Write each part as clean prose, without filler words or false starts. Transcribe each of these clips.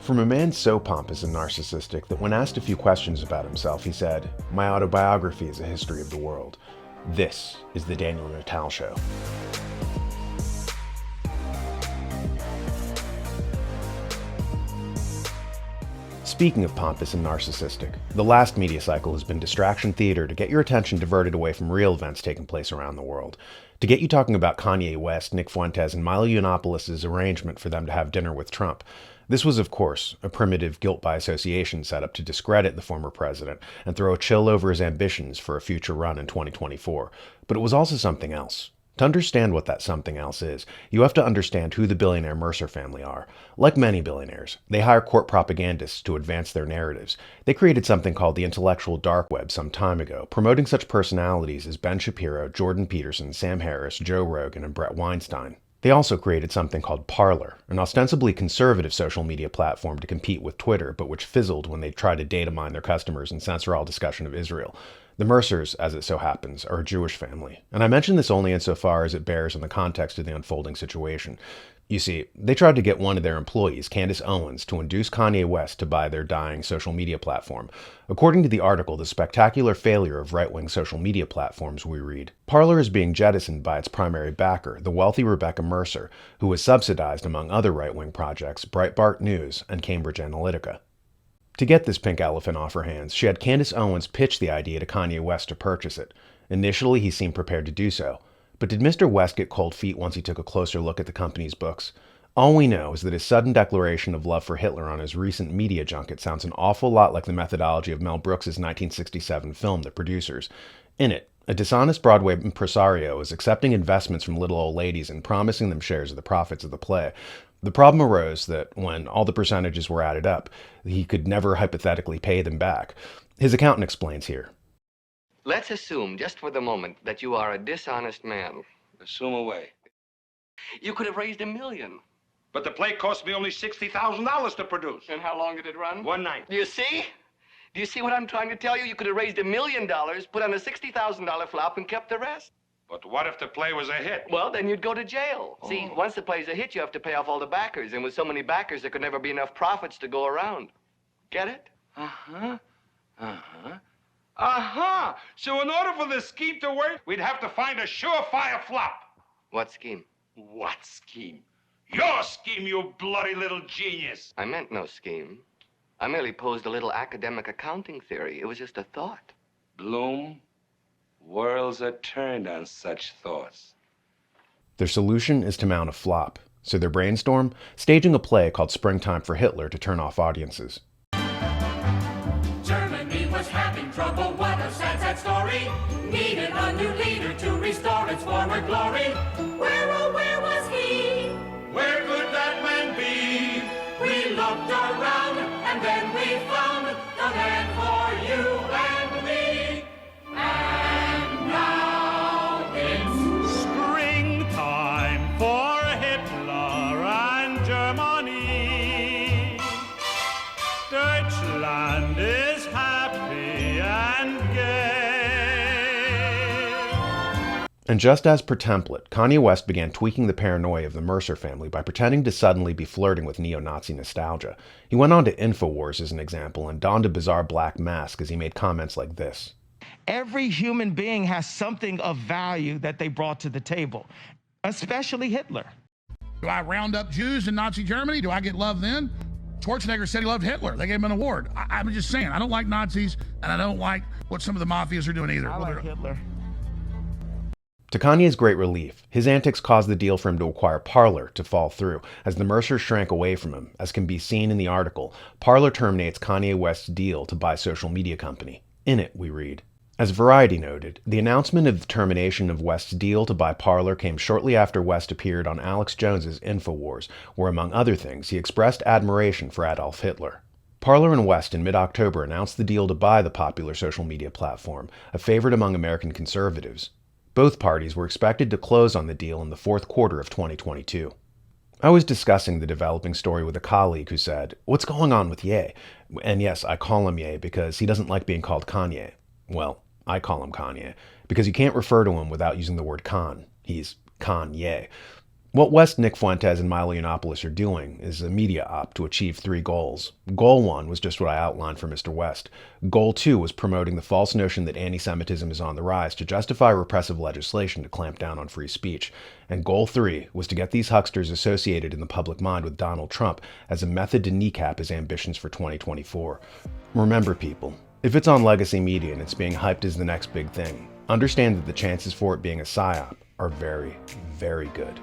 From a man so pompous and narcissistic that when asked a few questions about himself, he said, "My autobiography is a history of the world." This is the Daniel Natal Show. Speaking of pompous and narcissistic, the last media cycle has been distraction theater to get your attention diverted away from real events taking place around the world. To get you talking about Kanye West, Nick Fuentes, and Milo Yiannopoulos' arrangement for them to have dinner with Trump. This was, of course, a primitive guilt by association setup to discredit the former president and throw a chill over his ambitions for a future run in 2024. But it was also something else. To understand what that something else is, you have to understand who the billionaire Mercer family are. Like many billionaires, they hire court propagandists to advance their narratives. They created something called the intellectual dark web some time ago, promoting such personalities as Ben Shapiro, Jordan Peterson, Sam Harris, Joe Rogan, and Brett Weinstein. They also created something called Parlor, an ostensibly conservative social media platform to compete with Twitter, but which fizzled when they tried to data mine their customers and censor all discussion of Israel. The Mercers, as it so happens, are a Jewish family, and I mention this only insofar as it bears in the context of the unfolding situation. You see, they tried to get one of their employees, Candace Owens, to induce Kanye West to buy their dying social media platform. According to the article, The Spectacular Failure of Right-Wing Social Media Platforms, we read, Parlor is being jettisoned by its primary backer, the wealthy Rebecca Mercer, who has subsidized, among other right-wing projects, Breitbart News and Cambridge Analytica. To get this pink elephant off her hands, she had Candace Owens pitch the idea to Kanye West to purchase it. Initially, he seemed prepared to do so. But did Mr. West get cold feet once he took a closer look at the company's books? All we know is that his sudden declaration of love for Hitler on his recent media junket sounds an awful lot like the methodology of Mel Brooks' 1967 film, The Producers. In it, a dishonest Broadway impresario is accepting investments from little old ladies and promising them shares of the profits of the play. The problem arose that when all the percentages were added up, he could never hypothetically pay them back. His accountant explains here. Let's assume, just for the moment, that you are a dishonest man. Assume away. You could have raised $1 million. But the play cost me only $60,000 to produce. And how long did it run? One night. Do you see? Do you see what I'm trying to tell you? You could have raised $1 million, put on a $60,000 flop, and kept the rest. But what if the play was a hit? Well, then you'd go to jail. See, once the play's a hit, you have to pay off all the backers. And with so many backers, there could never be enough profits to go around. Get it? Uh-huh. Uh-huh. Uh-huh. So in order for this scheme to work, we'd have to find a surefire flop. What scheme? What scheme? Your scheme, you bloody little genius. I meant no scheme. I merely posed a little academic accounting theory. It was just a thought. Bloom, worlds are turned on such thoughts. Their solution is to mount a flop. So their brainstorm, staging a play called Springtime for Hitler to turn off audiences. Germany was having trouble, what a sad, sad story. Needed a new leader to restore its former glory. Where, oh, where was he? Where could that man be? We looked around, and then we found the man for you and me. And now it's springtime for Hitler and Germany. Deutschland is happy and gay. And just as per template, Kanye West began tweaking the paranoia of the Mercer family by pretending to suddenly be flirting with neo-Nazi nostalgia. He went on to InfoWars as an example and donned a bizarre black mask as he made comments like this. Every human being has something of value that they brought to the table, especially Hitler. Do I round up Jews in Nazi Germany? Do I get love then? Schwarzenegger said he loved Hitler. They gave him an award. I'm just saying, I don't like Nazis, and I don't like what some of the mafias are doing either. I like Hitler. To Kanye's great relief, his antics caused the deal for him to acquire Parlor to fall through, as the Mercers shrank away from him. As can be seen in the article, Parlor terminates Kanye West's deal to buy social media company. In it, we read, as Variety noted, the announcement of the termination of West's deal to buy Parlor came shortly after West appeared on Alex Jones's InfoWars, where, among other things, he expressed admiration for Adolf Hitler. Parlor and West in mid-October announced the deal to buy the popular social media platform, a favorite among American conservatives. Both parties were expected to close on the deal in the fourth quarter of 2022. I was discussing the developing story with a colleague who said, "What's going on with Ye?" And yes, I call him Ye because he doesn't like being called Kanye. Well, I call him Kanye because you can't refer to him without using the word Con. He's Kanye. What West, Nick Fuentes, and Milo Yiannopoulos are doing is a media op to achieve 3 goals. Goal 1 was just what I outlined for Mr. West. Goal 2 was promoting the false notion that anti-Semitism is on the rise to justify repressive legislation to clamp down on free speech. And Goal 3 was to get these hucksters associated in the public mind with Donald Trump as a method to kneecap his ambitions for 2024. Remember, people, if it's on legacy media and it's being hyped as the next big thing, understand that the chances for it being a psyop are very, very good.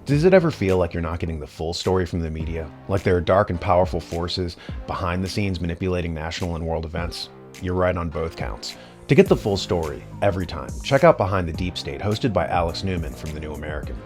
Does it ever feel like you're not getting the full story from the media? Like there are dark and powerful forces behind the scenes manipulating national and world events? You're right on both counts. To get the full story every time, check out Behind the Deep State, hosted by Alex Newman from The New American.